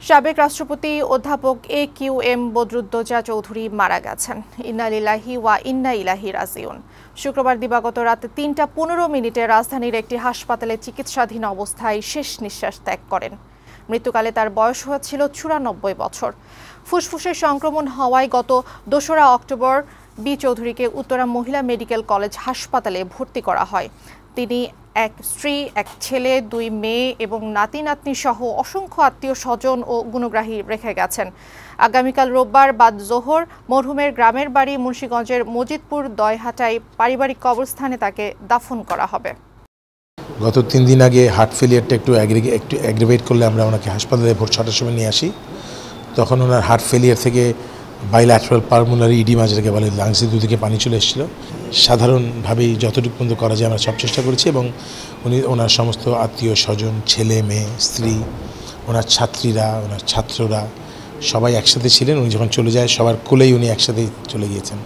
সাবেক রাষ্ট্রপতি অধ্যাপক এ.কিউ.এম বদরুদ্দোজা চৌধুরী মারা গেছেন। ইন্না লিল্লাহি ওয়া ইন্না ইলাইহি রাজিউন। শুক্রবার দিবাগত রাত ৩টা ১৫ রাজধানীর একটি হাসপাতালে চিকিৎসাধীন অবস্থায় শেষ নিঃশ্বাস ত্যাগ করেন। মৃত্যুকালে তার বয়স হয়েছিল ৯৪ বছর। ফুসফুসের সংক্রমণ হওয়ায় গত ২রা অক্টোবর বি চৌধুরীকে উত্তরা মহিলা মেডিকেল কলেজ হাসপাতালে ভর্তি করা হয়। তিনি এক স্ত্রী, এক ছেলে, ২ মেয়ে এবং নাতি-নাতনি সহ অসংখ্য আত্মীয় স্বজন ও গুণগ্রাহী রেখে গেছেন। আগামীকাল রোববার বাদ জোহর মরহুমের গ্রামের বাড়ি মুন্সিগঞ্জের মজিদপুর দয়হাটায় পারিবারিক কবরস্থানে তাকে দাফন করা হবে। গত ৩ দিন আগে হার্ট ফেলিয়ারটা একটু অ্যাগ্রিভেট করলে আমরা ওনাকে হাসপাতালে ভোর ৬টার সময় নিয়ে আসি। তখন ওনার হার্ট ফেলিয়ার থেকে বাইল্যাটারাল পালমোনারি ইডিমা যেটাকে বলে, লাংসে দুদিকে পানি চলে এসেছিলো। সাধারণভাবেই যতটুকু পর্যন্ত করা যায় আমরা সব চেষ্টা করেছি এবং ওনার সমস্ত আত্মীয় স্বজন, ছেলে মেয়ে, স্ত্রী, ওনার ছাত্রীরা, ওনার ছাত্ররা সবাই একসাথে ছিলেন। উনি যখন চলে যায় সবার কোলেই উনি একসাথেই চলে গিয়েছেন।